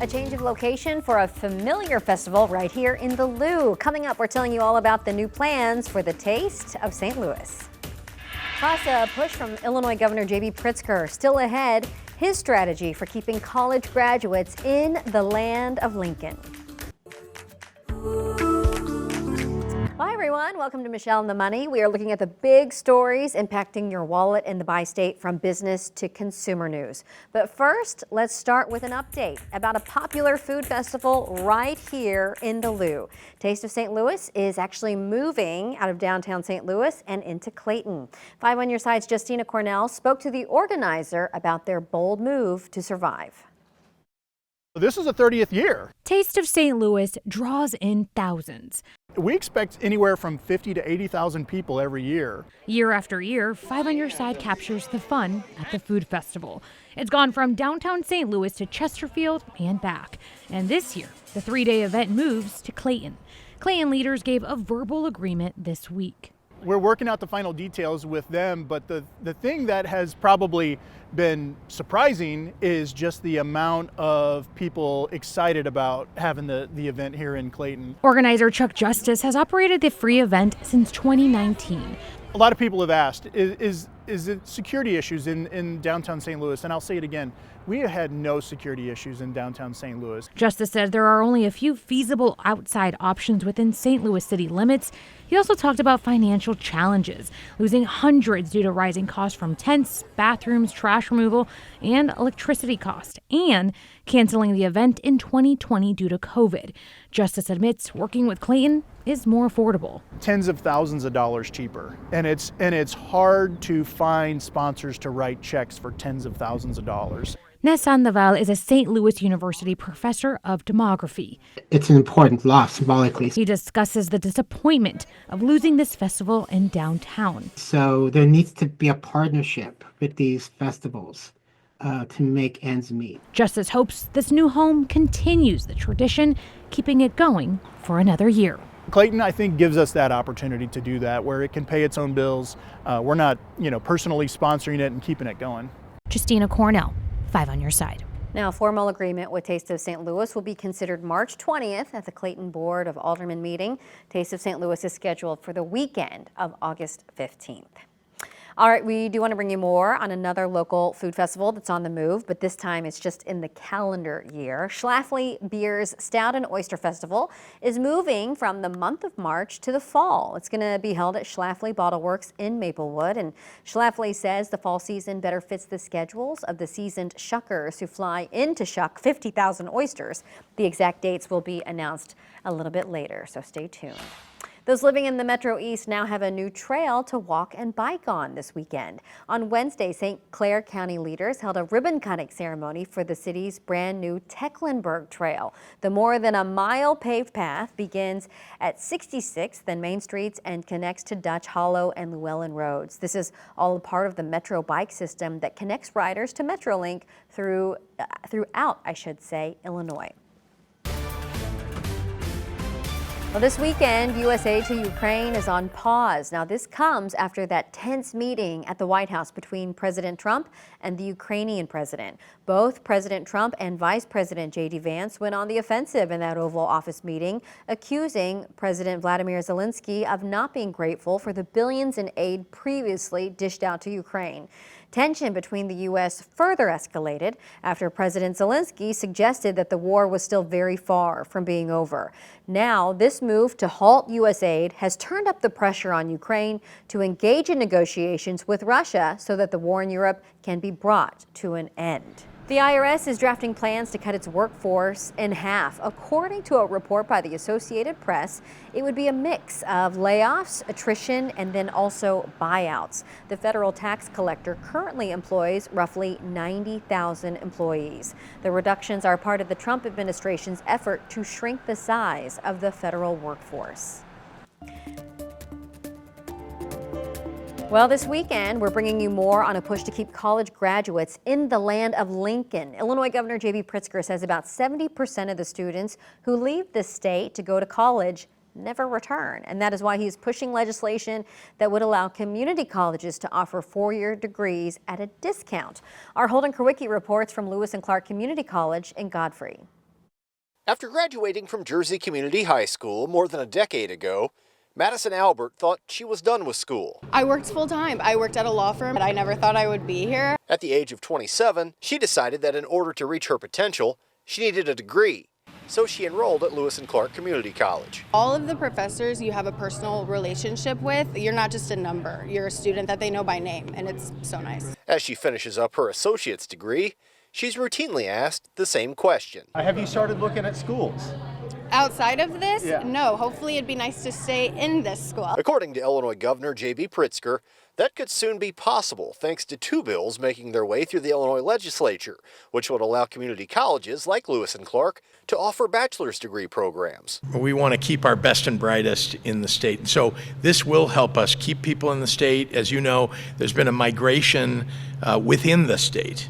A change of location for a familiar festival right here in the Lou. Coming up, we're telling you all about the new plans for the Taste of St. Louis. Plus, a push from Illinois Governor J.B. Pritzker. Still ahead, his strategy for keeping college graduates in the land of Lincoln. Hi everyone, welcome to Michelle and the Money. We are looking at the big stories impacting your wallet in the bi-state, from business to consumer news. But first, let's start with an update about a popular food festival right here in the Lou. Taste of St. Louis is actually moving out of downtown St. Louis and into Clayton. 5 on Your Side's Justina Cornell spoke to the organizer about their bold move to survive. This is the 30th year. Taste of St. Louis draws in thousands. We expect anywhere from 50 to 80,000 people every year. Year after year, 5 on Your Side captures the fun at the food festival. It's gone from downtown St. Louis to Chesterfield and back. And this year, the 3-day event moves to Clayton. Clayton leaders gave a verbal agreement this week. We're working out the final details with them, but the thing that has probably been surprising is just the amount of people excited about having the event here in Clayton. Organizer Chuck Justice has operated the free event since 2019. A lot of people have asked, is it security issues in downtown St. Louis? And I'll say it again, we have had no security issues in downtown St. Louis. Justice said there are only a few feasible outside options within St. Louis city limits. He also talked about financial challenges, losing hundreds due to rising costs from tents, bathrooms, trash removal, and electricity costs, and canceling the event in 2020 due to COVID. Justice admits working with Clayton is more affordable. Tens of thousands of dollars cheaper. And it's hard to find sponsors to write checks for tens of thousands of dollars. Nes Sandoval is a St. Louis University professor of demography. It's an important loss symbolically. He discusses the disappointment of losing this festival in downtown. So there needs to be a partnership with these festivals to make ends meet. Justice hopes this new home continues the tradition, keeping it going for another year. Clayton, I think, gives us that opportunity to do that, where it can pay its own bills. We're not, personally sponsoring it and keeping it going. Justina Cornell, 5 on Your Side. Now, a formal agreement with Taste of St. Louis will be considered March 20th at the Clayton Board of Aldermen meeting. Taste of St. Louis is scheduled for the weekend of August 15th. All right, we do want to bring you more on another local food festival that's on the move, but this time it's just in the calendar year. Schlafly Beer's Stout and Oyster Festival is moving from the month of March to the fall. It's going to be held at Schlafly Bottle Works in Maplewood, and Schlafly says the fall season better fits the schedules of the seasoned shuckers who fly in to shuck 50,000 oysters. The exact dates will be announced a little bit later, so stay tuned. Those living in the Metro East now have a new trail to walk and bike on this weekend. On Wednesday, St. Clair County leaders held a ribbon-cutting ceremony for the city's brand new Tecklenburg Trail. The more than a mile paved path begins at 66th and Main Streets and connects to Dutch Hollow and Llewellyn Roads. This is all part of the Metro bike system that connects riders to Metrolink throughout Illinois. Well, this weekend, U.S. aid to Ukraine is on pause. Now, this comes after that tense meeting at the White House between President Trump and the Ukrainian president. Both President Trump and Vice President J.D. Vance went on the offensive in that Oval Office meeting, accusing President Vladimir Zelensky of not being grateful for the billions in aid previously dished out to Ukraine. Tension between the U.S. further escalated after President Zelensky suggested that the war was still very far from being over. Now, this move to halt U.S. aid has turned up the pressure on Ukraine to engage in negotiations with Russia so that the war in Europe can be brought to an end. The IRS is drafting plans to cut its workforce in half. According to a report by the Associated Press, it would be a mix of layoffs, attrition, and then also buyouts. The federal tax collector currently employs roughly 90,000 employees. The reductions are part of the Trump administration's effort to shrink the size of the federal workforce. Well, this weekend, we're bringing you more on a push to keep college graduates in the land of Lincoln. Illinois Governor J.B. Pritzker says about 70% of the students who leave the state to go to college never return. And that is why he's pushing legislation that would allow community colleges to offer four-year degrees at a discount. Our Holden Krawicki reports from Lewis and Clark Community College in Godfrey. After graduating from Jersey Community High School more than a decade ago, Madison Albert thought she was done with school. I worked full time. I worked at a law firm, but I never thought I would be here. At the age of 27, she decided that in order to reach her potential, she needed a degree. So she enrolled at Lewis and Clark Community College. All of the professors you have a personal relationship with. You're not just a number. You're a student that they know by name, and it's so nice. As she finishes up her associate's degree, she's routinely asked the same question. Have you started looking at schools? Outside of this, Yeah. no. Hopefully it'd be nice to stay in this school. According to Illinois Governor J.B. Pritzker, that could soon be possible thanks to two bills making their way through the Illinois legislature, which would allow community colleges like Lewis and Clark to offer bachelor's degree programs. We want to keep our best and brightest in the state. And so this will help us keep people in the state. As you know, there's been a migration within the state,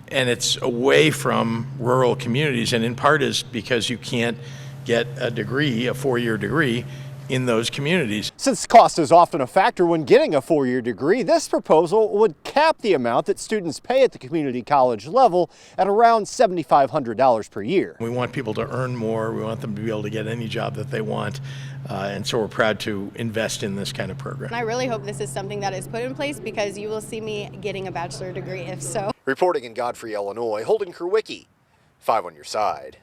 and it's away from rural communities, and in part is because you can't get a degree, a four-year degree, in those communities. Since cost is often a factor when getting a four-year degree, this proposal would cap the amount that students pay at the community college level at around $7,500 per year. We want people to earn more. We want them to be able to get any job that they want. And so we're proud to invest in this kind of program. And I really hope this is something that is put in place because you will see me getting a bachelor degree if so. Reporting in Godfrey, Illinois, Holden Kerwicki, 5 on your side.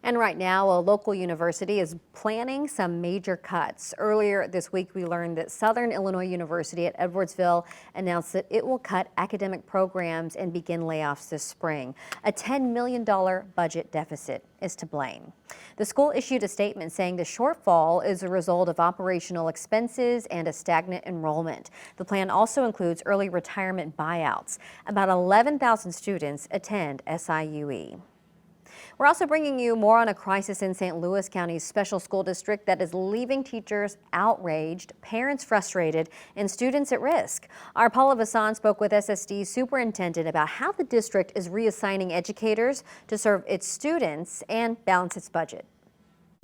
And right now, a local university is planning some major cuts. Earlier this week, we learned that Southern Illinois University at Edwardsville announced that it will cut academic programs and begin layoffs this spring. A $10 million budget deficit is to blame. The school issued a statement saying the shortfall is a result of operational expenses and a stagnant enrollment. The plan also includes early retirement buyouts. About 11,000 students attend SIUE. We're also bringing you more on a crisis in St. Louis County's special school district that is leaving teachers outraged, parents frustrated, and students at risk. Our Paula Vasan spoke with SSD superintendent about how the district is reassigning educators to serve its students and balance its budget.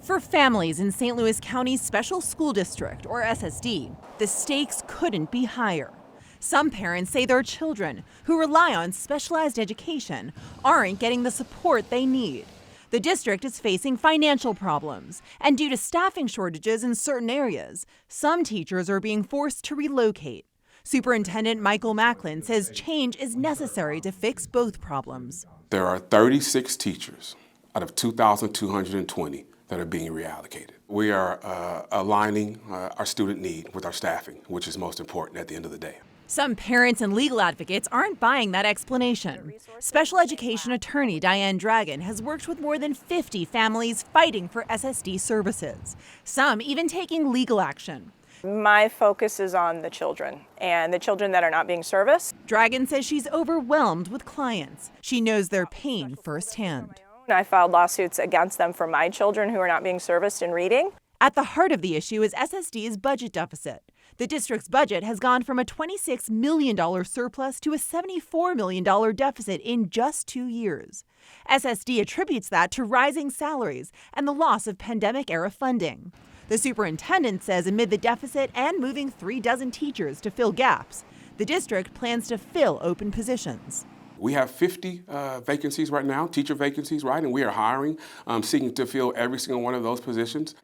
For families in St. Louis County's special school district, or SSD, the stakes couldn't be higher. Some parents say their children, who rely on specialized education, aren't getting the support they need. The district is facing financial problems, and due to staffing shortages in certain areas, some teachers are being forced to relocate. Superintendent Michael Macklin says change is necessary to fix both problems. There are 36 teachers out of 2,220 that are being reallocated. We are aligning our student need with our staffing, which is most important at the end of the day. Some parents and legal advocates aren't buying that explanation. Special education attorney Diane Dragon has worked with more than 50 families fighting for SSD services, some even taking legal action. My focus is on the children and the children that are not being serviced. Dragon says she's overwhelmed with clients. She knows their pain firsthand. I filed lawsuits against them for my children who are not being serviced in reading. At the heart of the issue is SSD's budget deficit. The district's budget has gone from a $26 million surplus to a $74 million deficit in just 2 years. SSD attributes that to rising salaries and the loss of pandemic-era funding. The superintendent says amid the deficit and moving 36 teachers to fill gaps, the district plans to fill open positions. We have 50 vacancies right now, teacher vacancies, right? And we are hiring, seeking to fill every single one of those positions.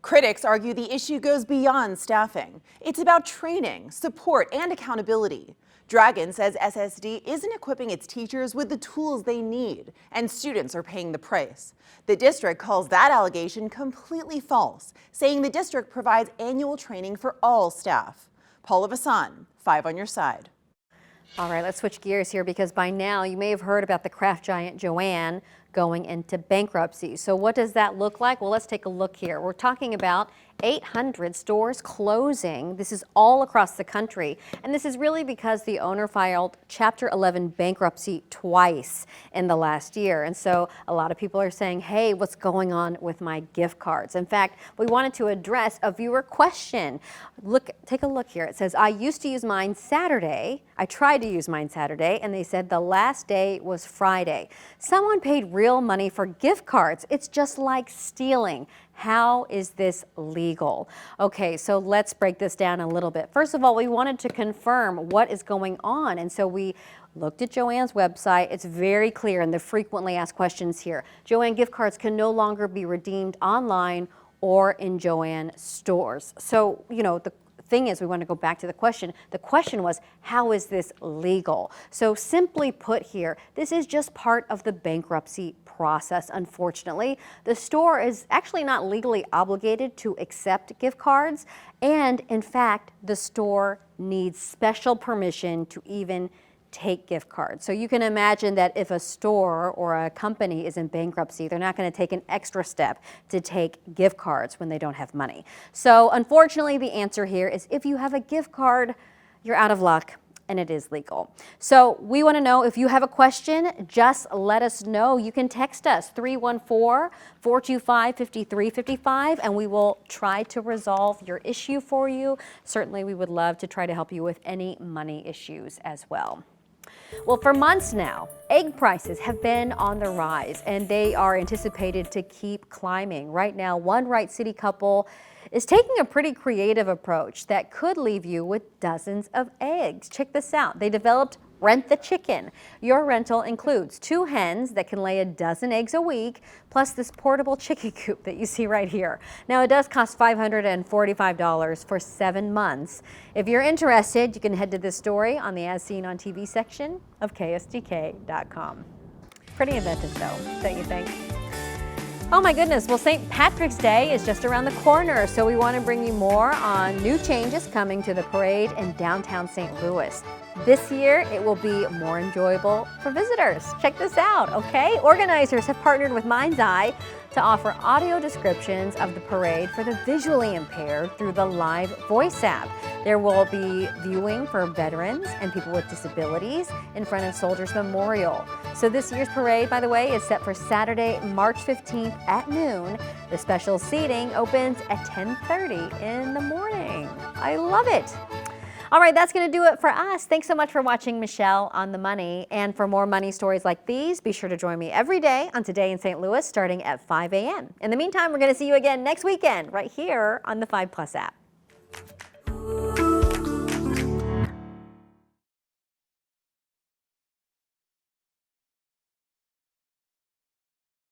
Critics argue the issue goes beyond staffing. It's about training, support, and accountability. Dragon says SSD isn't equipping its teachers with the tools they need, and students are paying the price. The district calls that allegation completely false, saying the district provides annual training for all staff. Paula Vasan, 5 on your side. All right, let's switch gears here because by now you may have heard about the craft giant Joann going into bankruptcy. So what does that look like? Well, let's take a look here. We're talking about 800 stores closing. This is all across the country. And this is really because the owner filed Chapter 11 bankruptcy twice in the last year. And so a lot of people are saying, hey, what's going on with my gift cards? In fact, we wanted to address a viewer question. Take a look here. It says, I used to use mine Saturday. I tried to use mine Saturday, and they said the last day was Friday. Someone paid real money for gift cards. It's just like stealing. How is this legal? Okay, so let's break this down a little bit. First of all, we wanted to confirm what is going on, and so we looked at Joann's website. It's very clear in the frequently asked questions here. Joann gift cards can no longer be redeemed online or in Joann stores. So, you know, the thing is, we want to go back to the question. The question was, how is this legal? So simply put here, this is just part of the bankruptcy process, unfortunately. The store is actually not legally obligated to accept gift cards, and in fact, the store needs special permission to even take gift cards. So you can imagine that if a store or a company is in bankruptcy, they're not going to take an extra step to take gift cards when they don't have money. So unfortunately, the answer here is if you have a gift card, you're out of luck, and it is legal. So we want to know if you have a question, just let us know. You can text us 314-425-5355, and we will try to resolve your issue for you. Certainly, we would love to try to help you with any money issues as well. Well, for months now, egg prices have been on the rise, and they are anticipated to keep climbing. Right now, one Wright City couple is taking a pretty creative approach that could leave you with dozens of eggs. Check this out. They developed Rent the Chicken. Your rental includes 2 hens that can lay a dozen eggs a week, plus this portable chicken coop that you see right here. Now, it does cost $545 for 7 months. If you're interested, you can head to this story on the As Seen on TV section of KSDK.com. Pretty inventive though, don't you think? Oh my goodness, well, St. Patrick's Day is just around the corner, so we want to bring you more on new changes coming to the parade in downtown St. Louis. This year, it will be more enjoyable for visitors. Check this out, okay? Organizers have partnered with Mind's Eye to offer audio descriptions of the parade for the visually impaired through the Live Voice app. There will be viewing for veterans and people with disabilities in front of Soldiers Memorial. So this year's parade, by the way, is set for Saturday, March 15th at noon. The special seating opens at 10:30 in the morning. I love it. All right, that's going to do it for us. Thanks so much for watching Michelle on the Money. And for more money stories like these, be sure to join me every day on Today in St. Louis starting at 5 a.m. In the meantime, we're going to see you again next weekend right here on the 5+ app.